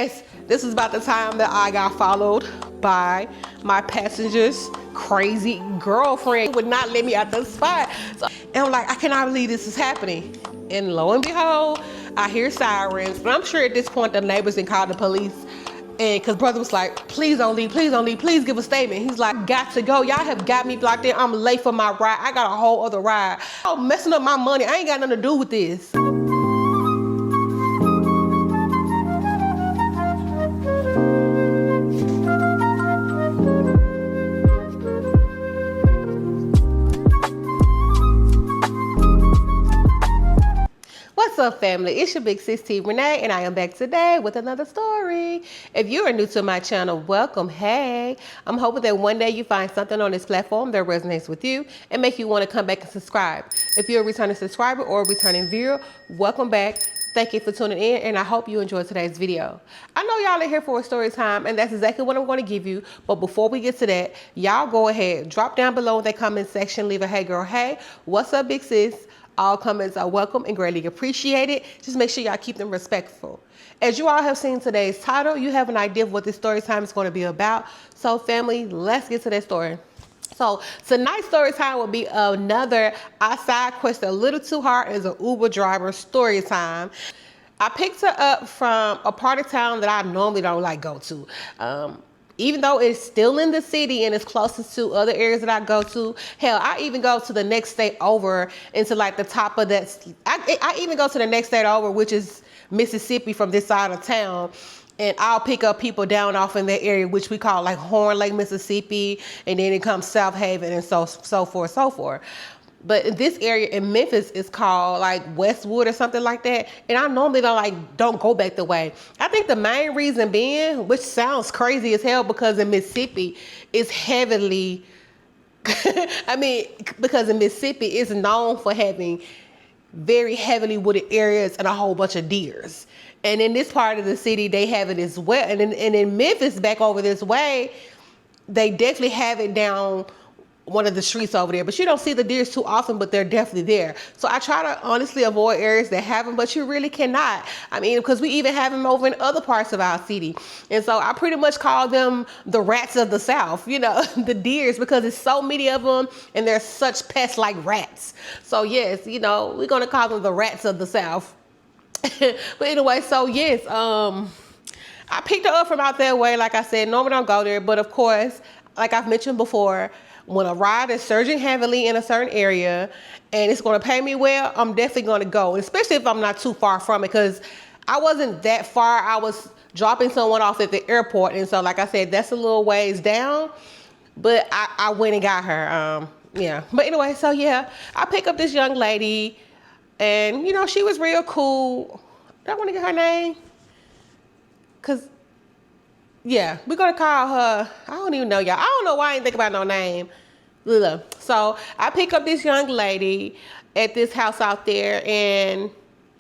This is about the time that I got followed by my passenger's crazy girlfriend. Would not let me out the spot. And I'm like, I cannot believe this is happening. And lo and behold, I hear sirens. But I'm sure at this point the neighbors didn't call the police. And cause brother was like, please don't leave, please don't leave, please give a statement. He's like, got to go. Y'all have got me blocked in. I'm late for my ride. I got a whole other ride. Oh, messing up my money. I ain't got nothing to do with this. What's up, family? It's your big sis T Renee, and I am back today with another story. If you are new to my channel, welcome. Hey, I'm hoping that one day you find something on this platform that resonates with you and make you want to come back and subscribe. If you're a returning subscriber or a returning viewer, welcome back. Thank you for tuning in, and I hope you enjoyed today's video. I know y'all are here for a story time, and that's exactly what I'm going to give you. But before we get to that, y'all go ahead, drop down below in the comment section, leave a hey girl, hey, what's up, big sis? All comments are welcome and greatly appreciated. Just make sure y'all keep them respectful. As you all have seen today's title, you have an idea of what this story time is going to be about. So family, let's get to that story. So tonight's story time will be another I side quest a little too hard as an Uber driver story time. I picked her up from a part of town that I normally don't like go to. Even though it's still in the city and it's closest to other areas that I go to. Hell, I even go to the next state over into like the top of that. I even go to the next state over, which is Mississippi from this side of town. And I'll pick up people down off in that area, which we call like Horn Lake, Mississippi. And then it comes South Haven and so forth, so forth. But in this area in Memphis is called like Westwood or something like that. And I normally don't go back the way. I think the main reason being, which sounds crazy as hell, because in Mississippi it's heavily, because in Mississippi it's known for having very heavily wooded areas and a whole bunch of deers. And in this part of the city, they have it as well. And in Memphis, back over this way, they definitely have it down one of the streets over there, but you don't see the deers too often, but they're definitely there. So I try to honestly avoid areas that have them, but you really cannot. I mean, because we even have them over in other parts of our city. And so I pretty much call them the rats of the South, you know, the deers, because there's so many of them and they're such pests like rats. So yes, you know, we're going to call them the rats of the South. But anyway, so yes, I picked her up from out that way. Like I said, normally don't go there, but of course, like I've mentioned before, when a ride is surging heavily in a certain area and it's going to pay me well, I'm definitely going to go, especially if I'm not too far from it, because I wasn't that far. I was dropping someone off at the airport, and so like I said, that's a little ways down, but I went and got her. Yeah, but anyway, so yeah, I pick up this young lady, and you know, she was real cool. Do I want to get her name? Because yeah, we're going to call her, I don't even know, y'all. I don't know why I didn't think about no name. Look. So I pick up this young lady at this house out there, and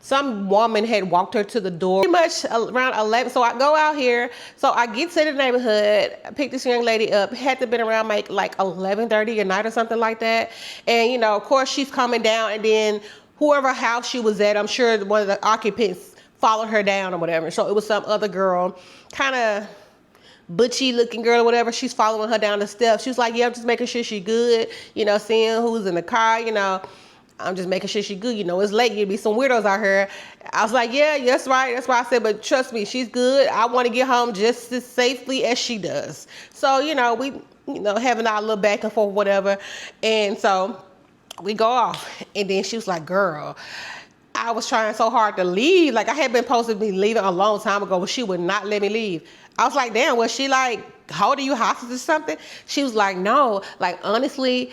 some woman had walked her to the door pretty much around 11. So I go out here. So I get to the neighborhood, I pick this young lady up. Had to been around like 11:30 at night or something like that. And, you know, of course, she's coming down, and then whoever house she was at, I'm sure one of the occupants followed her down or whatever. So it was some other girl, kind of butchy looking girl or whatever. She's following her down the steps. She was like, yeah, I'm just making sure she good, you know, seeing who's in the car, you know, I'm just making sure she good, you know, it's late, you'd be some weirdos out here. I was like, yeah, that's right, that's why I said, but trust me, she's good. I want to get home just as safely as she does. So, you know, we, you know, having our little back and forth, whatever. And so we go off, and then she was like, girl, I was trying so hard to leave. Like, I had been supposed to be leaving a long time ago, but she would not let me leave. I was like, damn, was she like holding you hostage or something? She was like, no, like honestly,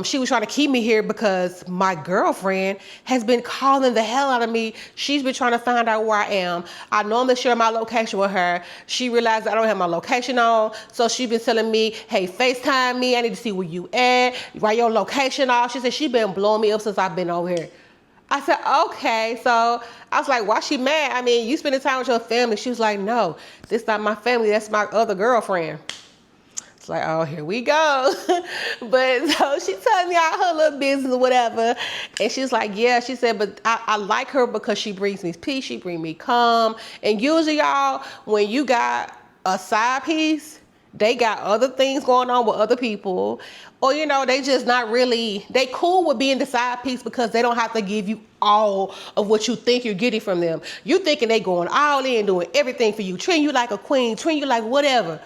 she was trying to keep me here because my girlfriend has been calling the hell out of me. She's been trying to find out where I am. I normally share my location with her. She realized I don't have my location on, so she's been telling me, hey, FaceTime me. I need to see where you at. Write your location off. She said she's been blowing me up since I've been over here. I said, okay. So I was like, why she mad? I mean, you spending time with your family. She was like, no, this not my family. That's my other girlfriend. It's like, oh, here we go. But so she told me all her little business or whatever. And she's like, yeah, she said, but I like her because she brings me peace. She brings me calm. And usually, y'all, when you got a side piece, they got other things going on with other people. Or, you know, they just not really, they cool with being the side piece because they don't have to give you all of what you think you're getting from them. You thinking they going all in, doing everything for you, treating you like a queen, treating you like whatever.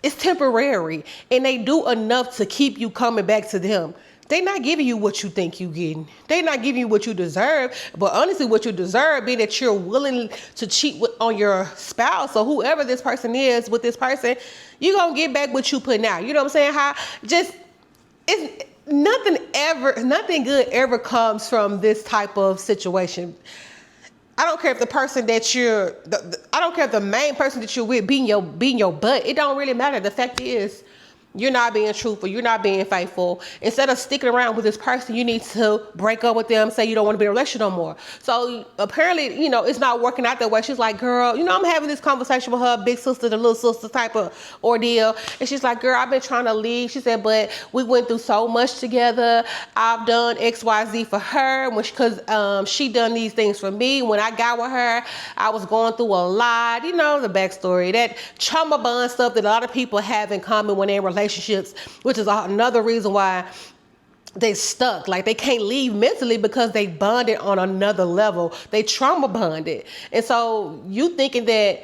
It's temporary, and they do enough to keep you coming back to them. They're not giving you what you think you're getting. They're not giving you what you deserve. But honestly, what you deserve, being that you're willing to cheat on your spouse or whoever this person is with this person, you're going to get back what you put out. You know what I'm saying? How just, it's nothing good ever comes from this type of situation. I don't care if the person that I don't care if the main person that you're with being your butt. It don't really matter. The fact is, you're not being truthful. You're not being faithful. Instead of sticking around with this person, you need to break up with them, say you don't want to be in a relationship no more. So apparently, you know, it's not working out that way. She's like, girl, you know, I'm having this conversation with her big sister, the little sister type of ordeal. And she's like, girl, I've been trying to leave. She said, but we went through so much together. I've done X, Y, Z for her because she done these things for me. When I got with her, I was going through a lot. You know, the backstory, that trauma bond stuff that a lot of people have in common when they're in relationships, which is another reason why they stuck. Like, they can't leave mentally because they bonded on another level. They trauma bonded. And so you thinking that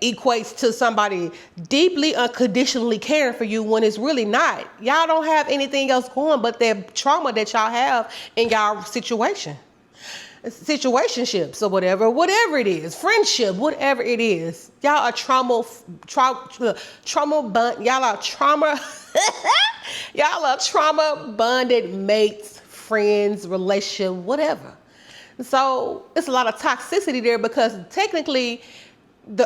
equates to somebody deeply unconditionally caring for you when it's really not. Y'all don't have anything else going but that trauma that y'all have in y'all situationships or whatever it is, friendship, whatever it is. Y'all are trauma y'all are trauma bonded mates, friends, relationship, whatever. So it's a lot of toxicity there because technically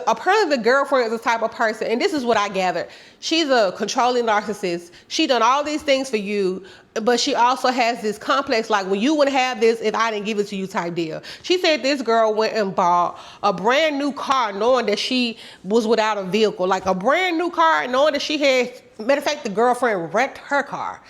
apparently the girlfriend is the type of person, and this is what I gathered. She's a controlling narcissist. She done all these things for you, but she also has this complex, like, when you wouldn't have this if I didn't give it to you type deal. She said this girl went and bought a brand new car knowing that she was without a vehicle. Like, a brand new car knowing that she had, matter of fact, the girlfriend wrecked her car.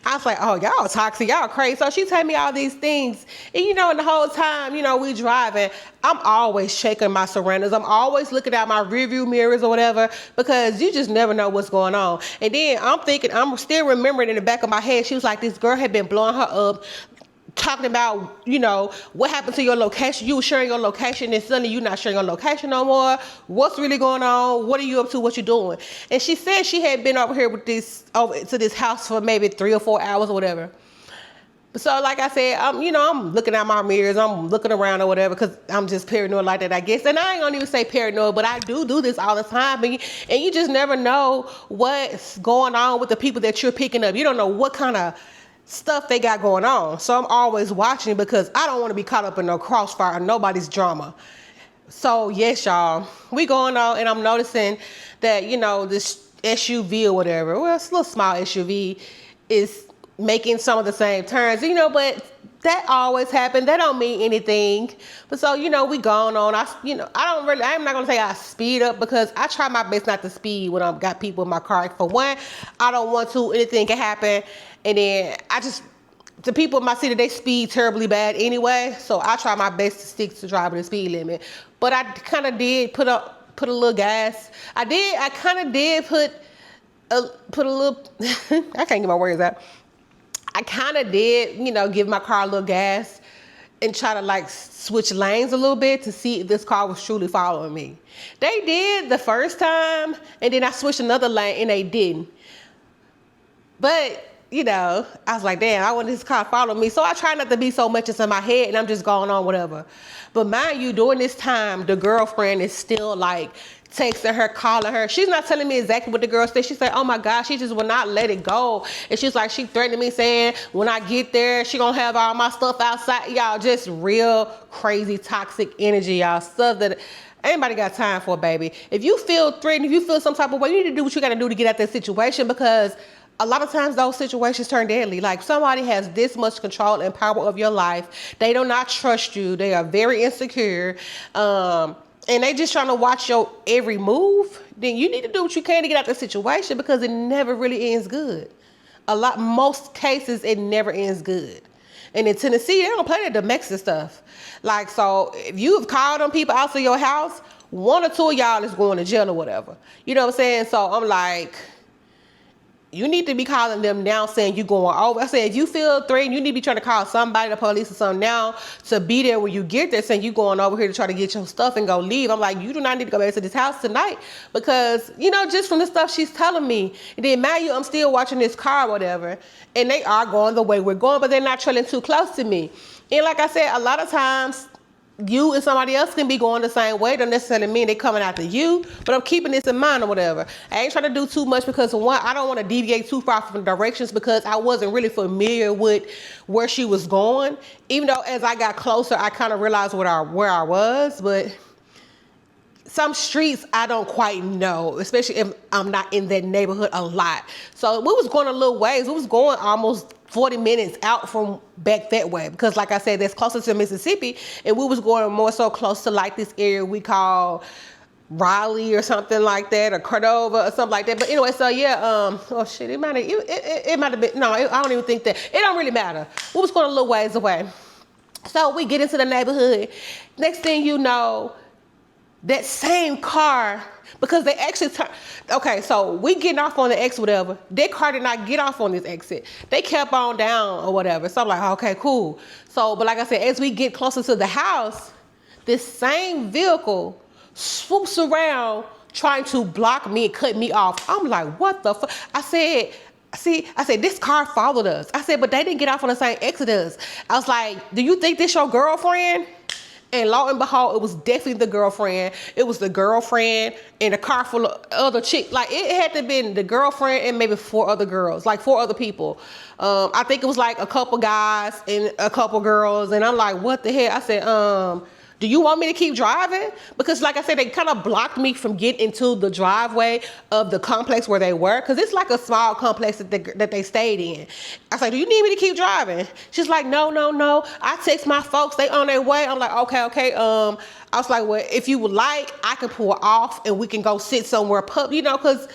I was like, oh, y'all toxic, y'all crazy. So she told me all these things. And, you know, and the whole time, you know, we driving, I'm always checking my surroundings. I'm always looking out my rearview mirrors or whatever, because you just never know what's going on. And then I'm thinking, I'm still remembering in the back of my head, she was like, this girl had been blowing her up, talking about, you know, what happened to your location. You were sharing your location and suddenly you're not sharing your location no more. What's really going on? What are you up to? What you doing? And she said she had been over here to this house for maybe 3 or 4 hours or whatever. So like I said, I'm looking at my mirrors, I'm looking around or whatever, because I'm just paranoid like that, I guess. And I ain't gonna even say paranoid, but I do this all the time. And you just never know what's going on with the people that you're picking up. You don't know what kind of stuff they got going on. So I'm always watching because I don't want to be caught up in no crossfire, nobody's drama. So yes, y'all, we going on, and I'm noticing that, you know, this SUV or whatever, well, it's a little small SUV, is making some of the same turns, you know, but that always happens. That don't mean anything. But so, you know, we going on. I'm not going to say I speed up, because I try my best not to speed when I've got people in my car. For one, I don't want to, anything can happen. And then the people in my city, they speed terribly bad anyway. So I try my best to stick to driving the speed limit. But I kind of did put a little gas. I kind of did put a little, I can't get my words out. I kind of did, you know, give my car a little gas and try to like switch lanes a little bit to see if this car was truly following me. They did the first time, and then I switched another lane and they didn't. But, you know, I was like, damn, I want this car to follow me. So I try not to be so much in my head, and I'm just going on whatever. But mind you, during this time, the girlfriend is still like texting her, calling her. She's not telling me exactly what the girl said. She said, oh my gosh, she just will not let it go. And she's like, she threatened me saying, when I get there, she gonna have all my stuff outside. Y'all, just real crazy toxic energy, y'all. Stuff that anybody got time for, baby. If you feel threatened, if you feel some type of way, you need to do what you gotta do to get out that situation, because a lot of times those situations turn deadly. Like, somebody has this much control and power of your life. They do not trust you. They are very insecure. and they just trying to watch your every move, then you need to do what you can to get out of the situation, because it never really ends good. Most cases, it never ends good. And in Tennessee, they don't play that domestic stuff. Like, so if you've called them people out to your house, one or two of y'all is going to jail or whatever. You know what I'm saying? So I'm like, you need to be calling them now saying you going over. I said, if you feel threatened, you need to be trying to call somebody, the police or something now, to be there when you get there, saying you going over here to try to get your stuff and go leave. I'm like, you do not need to go back to this house tonight, because, you know, just from the stuff she's telling me, it didn't matter. I'm still watching this car or whatever, and they are going the way we're going, but they're not trailing too close to me. And like I said, a lot of times, you and somebody else can be going the same way. Don't necessarily mean they coming after you, but I'm keeping this in mind or whatever. I ain't trying to do too much, because one, I don't want to deviate too far from directions, because I wasn't really familiar with where she was going. Even though as I got closer, I kind of realized where I was, but some streets I don't quite know, especially if I'm not in that neighborhood a lot. So we was going a little ways. We was going almost 40 minutes out from back that way, because like I said, that's closer to Mississippi, and we was going more so close to like this area we call Raleigh or something like that, or Cordova or something like that. But anyway, so yeah, oh shit, it might have been, no, I don't even think that, it don't really matter. We was going a little ways away. So we get into the neighborhood. Next thing you know, that same car, because they actually okay, so we getting off on the exit, whatever. That car did not get off on this exit. They kept on down or whatever. So I'm like, okay, cool. So, but like I said, as we get closer to the house, this same vehicle swoops around trying to block me and cut me off. I'm like, what the fuck? I said, this car followed us. I said, but they didn't get off on the same exit as us. I was like, do you think this your girlfriend? And lo and behold, it was definitely the girlfriend. It was the girlfriend in a car full of other chicks. Like, it had to have been the girlfriend and maybe 4 other girls, like 4 other people. I think it was like a couple guys and a couple girls. And I'm like, what the hell? I said, do you want me to keep driving? Because like I said, they kind of blocked me from getting into the driveway of the complex where they were. Because it's like a small complex that they stayed in. I was like, do you need me to keep driving? She's like, no. I text my folks, they on their way. I'm like, okay. I was like, well, if you would like, I can pull off and we can go sit somewhere, you know, because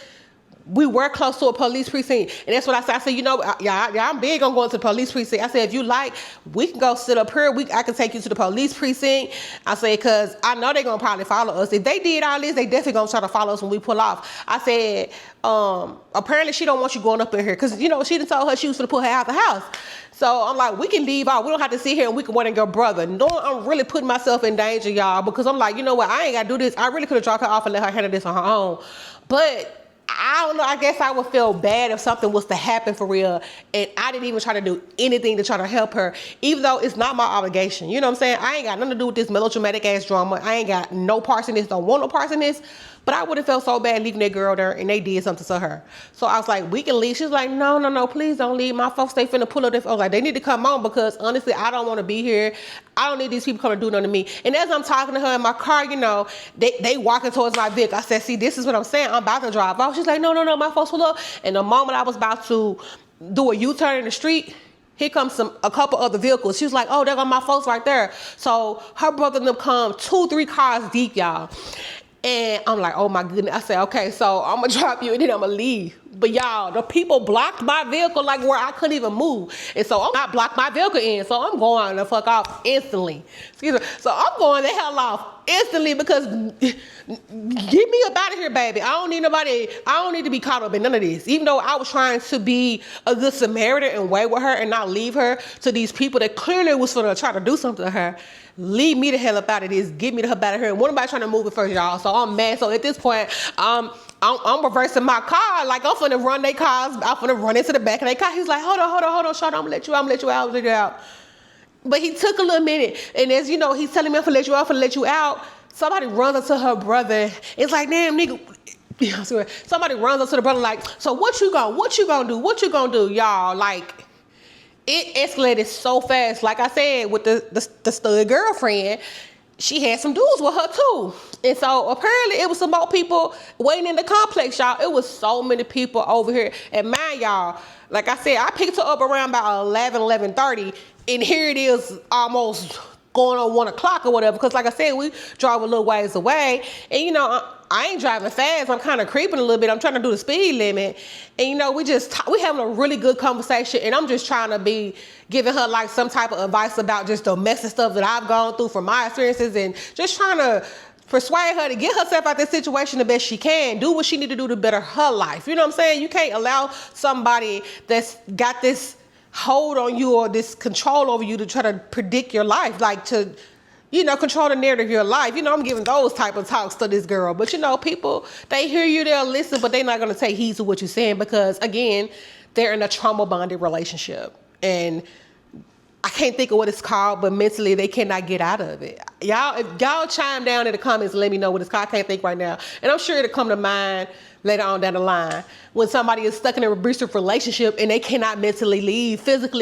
we were close to a police precinct. And that's what I said. I said, you know, I'm big on going to the police precinct. I said, if you like, we can go sit up here. I can take you to the police precinct. I said, because I know they're going to probably follow us. If they did all this, they definitely going to try to follow us when we pull off. I said, apparently she don't want you going up in here, because, you know, she done told her she was going to put her out the house. So I'm like, we can leave out. We don't have to sit here and we can wait and go, brother. No, I'm really putting myself in danger, y'all, because I'm like, you know what? I ain't got to do this. I really could have dropped her off and let her handle this on her own. But I don't know, I guess I would feel bad if something was to happen for real and I didn't even try to do anything to try to help her, even though it's not my obligation. You know what I'm saying? I ain't got nothing to do with this melodramatic ass drama. I ain't got no parts in this, don't want no parts in this. But I would have felt so bad leaving that girl there and they did something to her. So I was like, we can leave. She's like, no, please don't leave. My folks, they finna pull up. I was like, they need to come on, because honestly, I don't want to be here. I don't need these people coming to do nothing to me. And as I'm talking to her in my car, you know, they walking towards my vehicle. I said, see, this is what I'm saying. I'm about to drive off. She's like, no, my folks pull up. And the moment I was about to do a U-turn in the street, here comes a couple other vehicles. She was like, oh, there go my folks right there. So her brother and them come 2-3 cars deep, y'all. And I'm like, oh my goodness. I said, okay, so I'm gonna drop you and then I'm gonna leave. But y'all, the people blocked my vehicle like where I couldn't even move. And so I'm not blocked my vehicle in. So I'm going the fuck off instantly. Excuse me. So I'm going the hell off instantly, because get me up out of here, baby. I don't need to be caught up in none of this. Even though I was trying to be a good Samaritan and wait with her and not leave her to these people that clearly was gonna try to do something to her. Leave me the hell up out of this. Get me the hell out of here. And one nobody trying to move it first, y'all. So I'm mad. So at this point, I'm reversing my car. Like, I'm finna run their cars. I'm finna run into the back of their car. He's like, hold on, Shawty, I'm gonna let you out. But he took a little minute. And as you know, he's telling me I'm gonna let you out. Somebody runs up to her brother. It's like, damn, nigga. Somebody runs up to the brother like, so what you gonna do, y'all? Like, it escalated so fast. Like I said, with the stud girlfriend, she had some dudes with her too. And so apparently it was some more people waiting in the complex, y'all. It was so many people over here. And mind y'all, like I said, I picked her up around about 11:30, and here it is almost going on 1 o'clock or whatever. Because like I said, we drive a little ways away, and you know, I ain't driving fast. I'm kind of creeping a little bit. I'm trying to do the speed limit, and you know, we having a really good conversation, and I'm just trying to be giving her like some type of advice about just the messy stuff that I've gone through from my experiences, and just trying to persuade her to get herself out of this situation the best she can, do what she need to do to better her life. You know what I'm saying? You can't allow somebody that's got this hold on you or this control over you to try to predict your life, like to, you know, control the narrative of your life. You know, I'm giving those type of talks to this girl. But, you know, people, they hear you, they'll listen, but they're not going to take heed to what you're saying because, again, they're in a trauma-bonded relationship. And I can't think of what it's called, but mentally they cannot get out of it. If y'all chime down in the comments and let me know what it's called. I can't think right now. And I'm sure it'll come to mind later on down the line when somebody is stuck in a abusive relationship and they cannot physically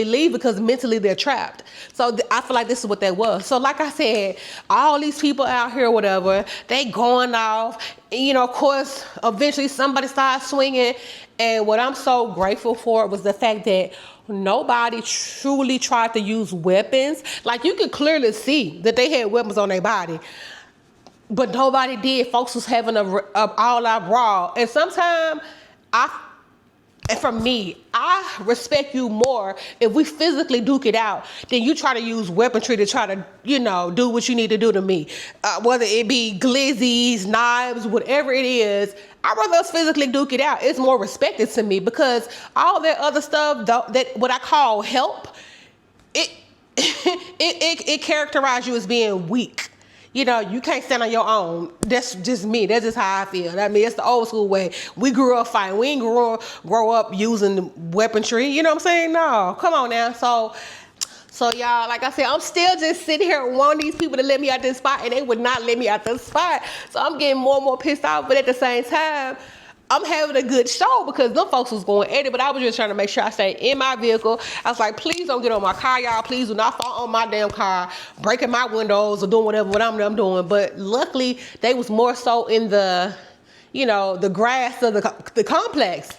leave because mentally they're trapped. So I feel like this is what that was. So like I said, all these people out here, whatever, they going off. And, you know, of course, eventually somebody starts swinging. And what I'm so grateful for was the fact that nobody truly tried to use weapons. Like, you could clearly see that they had weapons on their body, but nobody did. Folks was having a all-out brawl. And sometimes for me, I respect you more if we physically duke it out than you try to use weaponry to try to, you know, do what you need to do to me. Whether it be glizzies, knives, whatever it is, I'd rather us physically duke it out. It's more respected to me because all that other stuff, that what I call help, it characterizes you as being weak. You know, you can't stand on your own. That's just me. That's just how I feel. I mean, it's the old school way. We grew up fighting. We didn't grow up using weaponry. You know what I'm saying? No, come on now. So y'all, like I said, I'm still just sitting here wanting these people to let me out this spot, and they would not let me out this spot. So I'm getting more and more pissed off. But at the same time, I'm having a good show because them folks was going at it, but I was just trying to make sure I stayed in my vehicle. I was like, please don't get on my car, y'all. Please do not fall on my damn car, breaking my windows or doing what I'm doing. But luckily, they was more so in the, you know, the grass of the complex.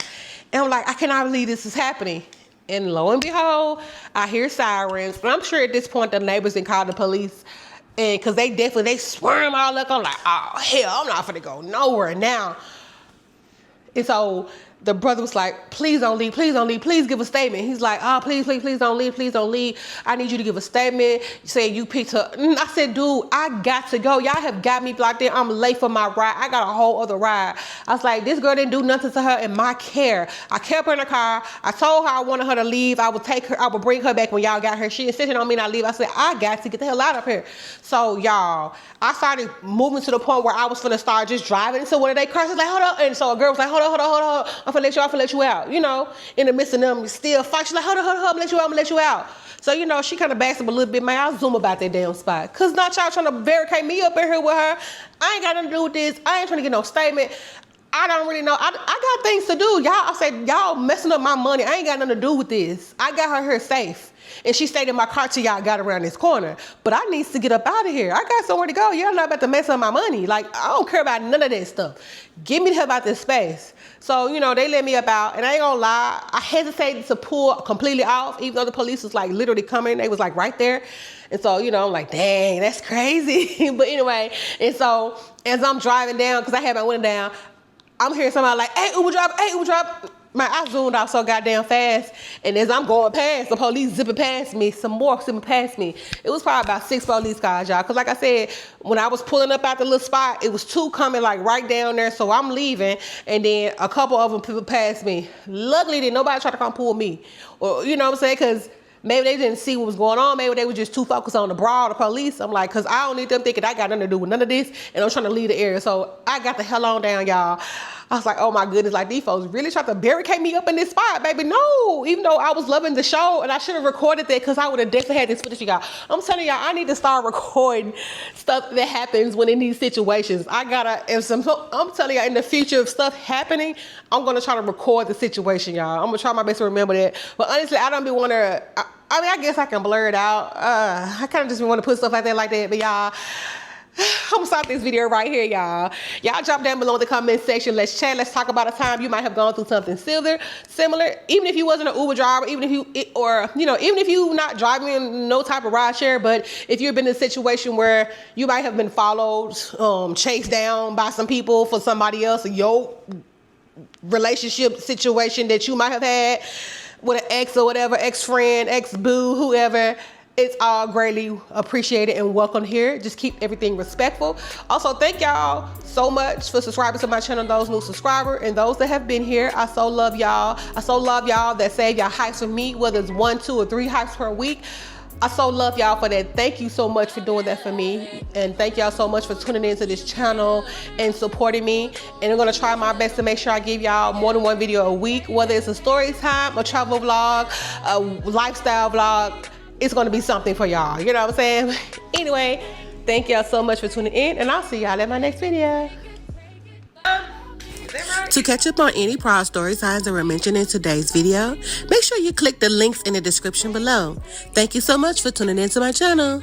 And I'm like, I cannot believe this is happening. And lo and behold, I hear sirens. And I'm sure at this point, the neighbors didn't call the police. And because they swarm all up. I'm like, oh, hell, I'm not finna go nowhere now. And so the brother was like, please don't leave, please give a statement. He's like, oh, please don't leave. I need you to give a statement saying you picked her. I said, dude, I got to go. Y'all have got me blocked in. I'm late for my ride. I got a whole other ride. I was like, this girl didn't do nothing to her in my care. I kept her in the car. I told her I wanted her to leave. I would bring her back when y'all got her. She insisted on me not leave. I said, I got to get the hell out of here. So y'all, I started moving to the point where I was finna start just driving into one of their cars. Like, hold up. And so a girl was like, hold on. I'm finna let you out. You know, in the midst of them still fight. She's like, hold on, I'm gonna let you out. So, you know, she kind of backs up a little bit. Man, I'll zoom about that damn spot. Cause not y'all trying to barricade me up in here with her. I ain't got nothing to do with this. I ain't trying to get no statement. I don't really know. I got things to do. I said, y'all messing up my money. I ain't got nothing to do with this. I got her here safe. And she stayed in my car till y'all got around this corner. But I needs to get up out of here. I got somewhere to go. Y'all not about to mess up my money. Like, I don't care about none of that stuff. Get me the hell about this space. So, you know, they let me up out. And I ain't gonna lie, I hesitated to pull completely off, even though the police was like literally coming. They was like right there. And so, you know, I'm like, dang, that's crazy. But anyway, and so as I'm driving down, because I had my window down, I'm hearing somebody like, hey, Uber drop. Man, I zoomed off so goddamn fast. And as I'm going past, the police zipping past me, some more zipping past me. It was probably about 6 police cars, y'all. Because like I said, when I was pulling up out the little spot, it was 2 coming like right down there. So I'm leaving. And then a couple of them people passed me. Luckily, didn't nobody try to come pull me. Or, you know what I'm saying? Because maybe they didn't see what was going on. Maybe they were just too focused on the brawl, the police. I'm like, because I don't need them thinking I got nothing to do with none of this. And I'm trying to leave the area. So I got the hell on down, y'all. I was like, oh my goodness, like these folks really tried to barricade me up in this spot, baby. No, even though I was loving the show and I should have recorded that because I would have definitely had this footage, y'all. I'm telling y'all, I need to start recording stuff that happens when in these situations. I'm telling y'all, in the future of stuff happening, I'm going to try to record the situation, y'all. I'm going to try my best to remember that. But honestly, I don't be want to, I guess I can blur it out. I kind of just want to put stuff out there like that, but y'all, I'm gonna stop this video right here, y'all. Y'all drop down below in the comment section. Let's chat. Let's talk about a time you might have gone through something similar. Even if you wasn't an Uber driver, even if even if you not driving no type of ride share, but if you've been in a situation where you might have been followed, chased down by some people for somebody else, your relationship situation that you might have had with an ex or whatever, ex-friend, ex-boo, whoever. It's all greatly appreciated and welcome here. Just keep everything respectful. Also, thank y'all so much for subscribing to my channel, those new subscribers and those that have been here. I so love y'all. I so love y'all that save y'all hypes for me, whether it's 1, 2, or 3 hypes per week. I so love y'all for that. Thank you so much for doing that for me. And thank y'all so much for tuning into this channel and supporting me. And I'm gonna try my best to make sure I give y'all more than one video a week, whether it's a story time, a travel vlog, a lifestyle vlog. It's gonna be something for y'all, you know what I'm saying? Anyway, thank y'all so much for tuning in, and I'll see y'all in my next video. To catch up on any prior story times that were mentioned in today's video, make sure you click the links in the description below. Thank you so much for tuning into my channel.